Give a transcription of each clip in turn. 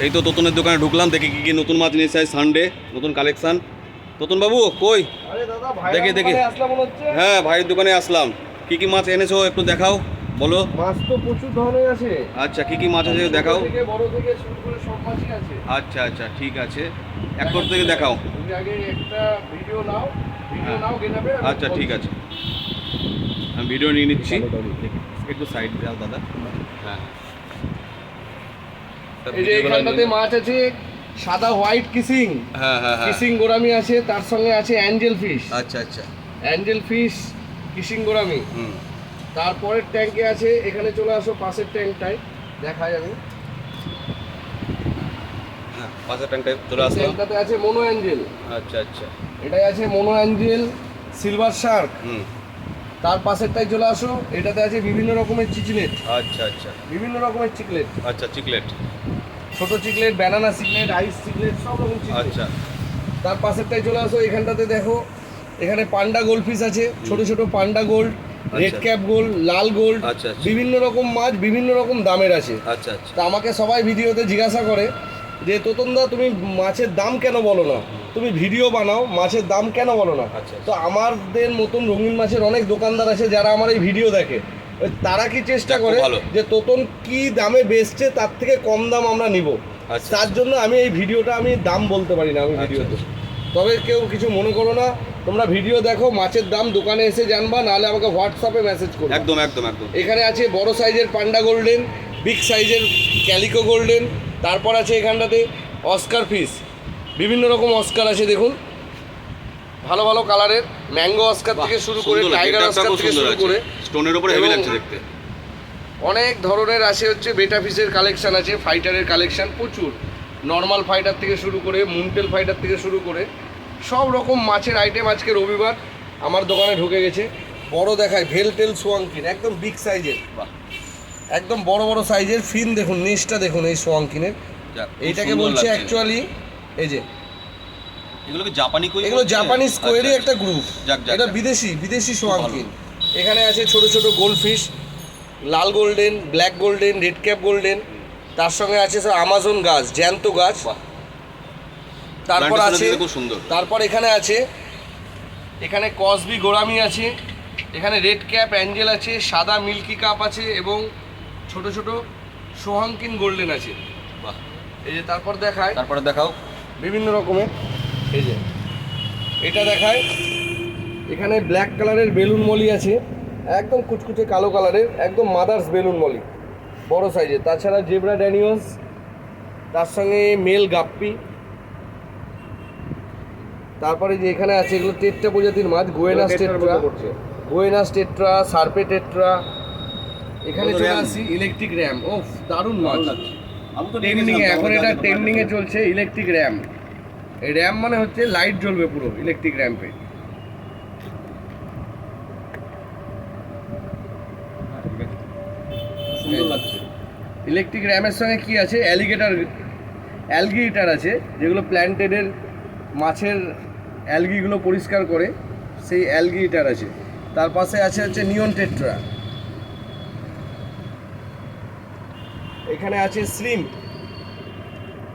এই তো তোতনের দোকানে ঢুকলাম, দেখি কি কি নতুন মাছ নিয়েছে সানডে, নতুন কালেকশন। তোতন বাবু কই? আরে দাদা ভাই দেখি দেখি। আসলাম মনে হচ্ছে। হ্যাঁ ভাইয়ের দোকানে আসলাম। কি কি মাছ এনেছো একটু দেখাও, বলো। মাছ তো প্রচুর ধরনের আছে। আচ্ছা, কি কি মাছ আছে দেখাও। ছোট থেকে বড় থেকে শুরু করে সব মাছই আছে। আচ্ছা আচ্ছা, ঠিক আছে, এক করে থেকে দেখাও। তুমি আগে একটা ভিডিও নাও, হ্যাঁ। গেনাবে। আচ্ছা ঠিক আছে, আমি ভিডিও নিয়ে নিচ্ছি। একটু সাইড দাও দাদা। হ্যাঁ, এই যে এখানটাতে মাছ আছে সাদা হোয়াইট কিসিং। হ্যাঁ হ্যাঁ হ্যাঁ। কিসিং গোরামি আছে, তার সঙ্গে আছে অ্যাঞ্জেল ফিশ। আচ্ছা আচ্ছা। Angel fish, kissing gourami. হুম। তারপরের ট্যাঙ্কে আছে, এখানে চলে আসো পাশের ট্যাঙ্কটায় দেখাই আমি। হ্যাঁ, পাশের ট্যাঙ্কটায় চলে আসলাম। ট্যাঙ্কটাতে আছে মোনো অ্যাঞ্জেল। আচ্ছা আচ্ছা। এটাই আছে মোনো অ্যাঞ্জেল, সিলভার শার্ক। হুম। তার পাশেরটাই চলে আসো, এটাতে আছে বিভিন্ন রকমের চিকলেট। আচ্ছা আচ্ছা। বিভিন্ন রকমের চিকলেট, আচ্ছা, চিকলেট। ছোট চিকলেট, ব্যানানা চিকলেট, আইস চিকলেট, সব রকম চিকলেট। আচ্ছা। তার পাশেরটাই চলে আসো, এখানটাতে দেখো এখানে পান্ডা গোল্ড ফিশ আছে, ছোট ছোট পান্ডা গোল্ড, রেড ক্যাপ গোল্ড, লাল গোল্ড। আচ্ছা আচ্ছা। বিভিন্ন রকম মাছ বিভিন্ন রকম দামের আছে। আচ্ছা আচ্ছা। তা আমাকে সবাই ভিডিওতে জিজ্ঞাসা করে যে তোতনদা তুমি মাছের দাম কেন বলো না, তুমি ভিডিও বানাও মাছের দাম কেন বলো না। আচ্ছা। তো আমাদের মতন রঙিন মাছের অনেক দোকানদার আছে যারা আমার এই ভিডিও দেখে, তারা কি চেষ্টা করে যে তোতন কি দামে বেচছে তার থেকে কম দাম আমরা নিব। আচ্ছা। তার জন্য আমি এই ভিডিওটা আমি দাম বলতে পারি না আমি ভিডিওতে। তবে কেউ কিছু মনে করো না, তোমরা ভিডিও দেখো, মাছের দাম দোকানে এসে জানবা, নাহলে আমাকে হোয়াটসঅ্যাপে মেসেজ করো। একদম একদম একদম। এখানে আছে বড় সাইজের পান্ডা গোল্ডেন, বিগ সাইজের ক্যালিকো গোল্ডেন, তারপর আছে এখানটাতে অস্কার ফিশ। বিভিন্ন রকম অস্কার আছে দেখুন, ভালো ভালো কালারের, ম্যাঙ্গো অস্কার থেকে শুরু করে টাইগার অস্কার থেকে শুরু করে স্টোনের উপরে হেভি লাগছে দেখতে। অনেক ধরনের আছে, হচ্ছে বেটা ফিশের কালেকশন আছে, ফাইটারের কালেকশন প্রচুর, নর্মাল ফাইটার থেকে শুরু করে মুনটেল ফাইটার থেকে শুরু করে সব রকম মাছের আইটেম আজকে রবিবার আমার দোকানে ঢুকে গেছে। বড় দেখায় ভেলটেল সোয়াংকিন, একদম বিগ সাইজের, একদম বড় বড় সাইজের ফিন। দেখুন নেসটা দেখুন এই সোয়াংকিনের, এইটাকে বলছে অ্যাকচুয়ালি, এই যে এগুলো কি জাপানি কই? এগুলো জাপানিজ কোয়েরই একটা গ্রুপ, যাক যাক। এটা বিদেশি সোয়াংকিন। এখানে আছে ছোট ছোট গোল্ড ফিশ, লাল golden, black golden, red cap golden, তার সঙ্গে আছে স্যার আমাজন গাছ, জ্যান্ত গাছ। তারপর আছে খুব সুন্দর। তারপর এখানে আছে, এখানে কসবি গোরামি আছে, এখানে রেড ক্যাপ অ্যাঞ্জেল আছে, সাদা মিল্কি কাপ আছে এবং ছোট ছোট সোহাঙ্কিন গোল্ডেন আছে। বাহ। এই যে তারপর দেখায়, তারপরে দেখাও বিভিন্ন রকমের, এই যে এটা দেখায়, এখানে ব্ল্যাক কালারের বেলুন মলি আছে, একদম কুচকুচে কালো কালারের, একদম মাদার্স বেলুন মলি বড় সাইজের। তাছাড়া জেব্রা ড্যানিয়স, তার সঙ্গে মেল গাপ্পি। তারপরে যে এখানে আছে এগুলো টেট্রা প্রজাতির মাছ, গোয়েনাস টেট্রা, গোয়েনাস টেট্রা, সার্পে টেট্রা। এখানে চলে আসি ইলেকট্রিক র্যাম, ওফ দারুণ মাছ, ট্রেন্ডিংয়ে এখন এটা ট্রেন্ডিংয়ে চলছে ইলেকট্রিক র্যাম। এই র্যাম মানে হচ্ছে লাইট জ্বলবে পুরো ইলেকট্রিক র্যাম্পে। সুন্দর লাগছে। ইলেকট্রিক র্যামের সঙ্গে কি আছে, অ্যালগিটার আছে, যেগুলো প্ল্যান্টেডের মাছের অ্যালগিগুলো পরিষ্কার করে, সেই অ্যালগিটার আছে। তার পাশে আছে হচ্ছে নিয়ন টেট্রা। এখানে আছে শ্রিম্প,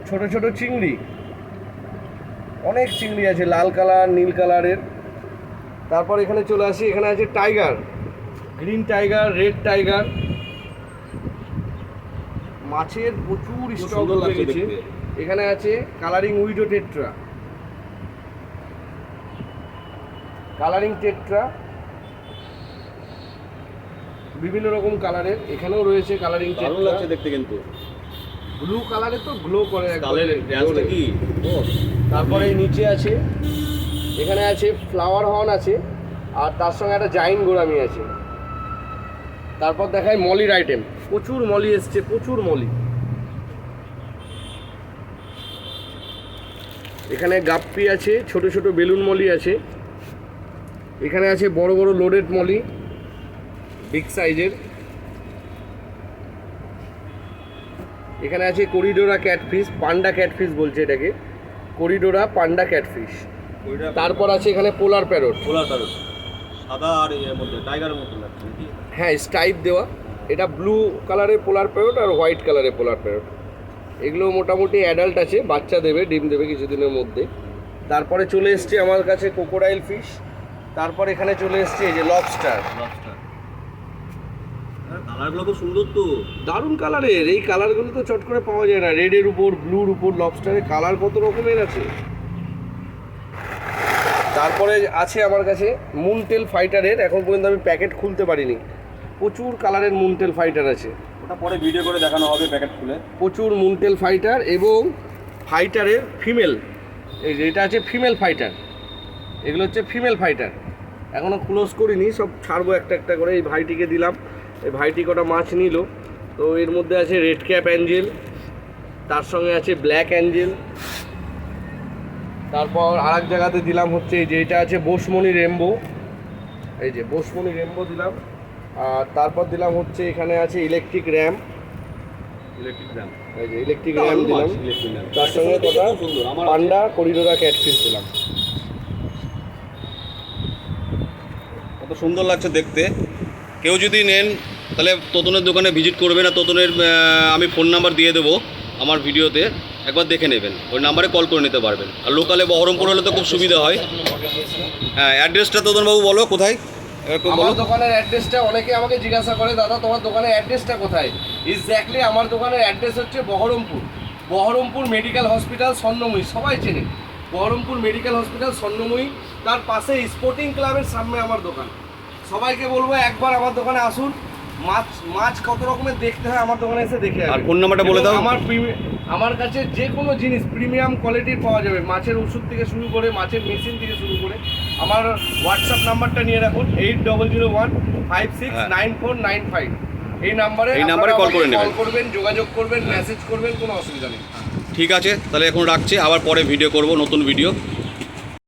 ছোট ছোট চিংড়ি, অনেক চিংড়ি আছে লাল কালার নীল কালারের। তারপর এখানে চলে আসি, এখানে আছে tiger, green tiger, red tiger. মাছের প্রচুর স্টক হয়ে গেছে। এখানে আছে colouring widow tetra, colouring tetra বিভিন্ন রকম কালারের, এখানেও রয়েছে কালারিং টেট্রা। লাগছে দেখতে, কিন্তু ব্লু কালারে তো গ্লো করে কি। তারপরে নিচে আছে, এখানে আছে ফ্লাওয়ার হর্ন আছে, আর তার সঙ্গে একটা জাইন্ট গোরামি আছে। তারপর দেখায় মলির আইটেম, প্রচুর মলি এসছে, প্রচুর মলি। এখানে গাপ্পি আছে, ছোট ছোট বেলুন মলি আছে। এখানে আছে বড় বড় লোডেড মলি, বিগ সাইজের। এখানে আছে করিডোরা ক্যাটফিশ, পান্ডা ক্যাটফিশ বলছে এটাকে, করিডোরা পান্ডা ক্যাটফিশ। তারপর আছে এখানে পোলার প্যারট, সাদা আর এর মধ্যে টাইগারের মতো লাগছে নাকি? হ্যাঁ স্ট্রাইপ দেওয়া। এটা ব্লু কালারের পোলার প্যারট আর হোয়াইট কালারের পোলার প্যারট। এগুলো মোটামুটি অ্যাডাল্ট আছে, বাচ্চা দেবে, ডিম দেবে কিছুদিনের মধ্যে। তারপরে চলে এসছে আমার কাছে ক্রোকোডাইল ফিশ। তারপর এখানে চলে এসছে এই যে লবস্টার। কালারগুলো খুব সুন্দর তো, দারুণ কালারের। এই কালারগুলো তো চট করে পাওয়া যায় না, রেডের উপর ব্লুর উপর লবস্টারের কালার কত রকমের আছে। তারপরে আছে আমার কাছে মুনটেল ফাইটারের, এখন পর্যন্ত আমি প্যাকেট খুলতে পারিনি, প্রচুর কালারের মুনটেল ফাইটার আছে। ওটা পরে ভিডিও করে দেখানো হবে প্যাকেট খুলে। প্রচুর মুনটেল ফাইটার এবং ফাইটারের ফিমেল, এই যে এটা আছে ফিমেল ফাইটার, এগুলো হচ্ছে ফিমেল ফাইটার। এখনও ক্লোজ করিনি, সব ছাড়বো একটা একটা করে। এই ভাইটিকে দিলাম, এই ভাইটি কটা মাছ নিল। তো এর মধ্যে আছে রেড ক্যাপ অ্যাঞ্জেল, তার সঙ্গে আছে ব্ল্যাক অ্যাঞ্জেল। তারপর আর এক জায়গাতে দিলাম হচ্ছে এই যে এটা আছে বোসমনি রেমবো, এই যে বোসমনি রেমবো দিলাম। আর তারপর দিলাম হচ্ছে এখানে আছে ইলেকট্রিক র্যাম, এই যে ইলেকট্রিক র্যাম দিলাম। তার সঙ্গে কটা পান্ডা করিডোরা ক্যাটফিশ দিলাম। কত সুন্দর লাগছে দেখতে। কেউ যদি নেন তাহলে তোতনের দোকানে ভিজিট করবেন, আর তোতনের আমি ফোন নাম্বার দিয়ে দেবো আমার ভিডিওতে, একবার দেখে নেবেন, ওই নাম্বারে কল করে নিতে পারবেন। আর লোকালে বহরমপুর হলে তো খুব সুবিধা হয়। হ্যাঁ, অ্যাড্রেসটা তোতনবাবু বলো কোথায়? একটু বলো। আমার দোকানের অ্যাড্রেসটা অনেকে আমাকে জিজ্ঞাসা করে, দাদা তোমার দোকানের অ্যাড্রেসটা কোথায়? এক্স্যাক্টলি আমার দোকানের অ্যাড্রেস হচ্ছে বহরমপুর, বহরমপুর মেডিকেল হসপিটাল স্বর্ণময়ী, সবাই চেনে বহরমপুর মেডিকেল হসপিটাল স্বর্ণময়ী। তার পাশে স্পোর্টিং ক্লাবের সামনে আমার দোকান। সবাইকে বলবো একবার আমার দোকানে আসুন, মাছ কত রকমের দেখতে হয় আমার দোকানে এসে দেখে আর ফোন নাম্বারটা বলে দাও। আমার কাছে যে কোনো জিনিস প্রিমিয়াম কোয়ালিটির পাওয়া যাবে, মাছের ওষুধ থেকে শুরু করে মাছের মেশিন থেকে শুরু করে। আমার হোয়াটসঅ্যাপ নাম্বারটা নিয়ে রাখুন 8001569495। এই নাম্বারে কল করে নেবেন, কল করবেন, যোগাযোগ করবেন, মেসেজ করবেন, কোনো অসুবিধা নেই। ঠিক আছে, তাহলে এখন রাখছি, আবার পরে ভিডিও করব, নতুন ভিডিও।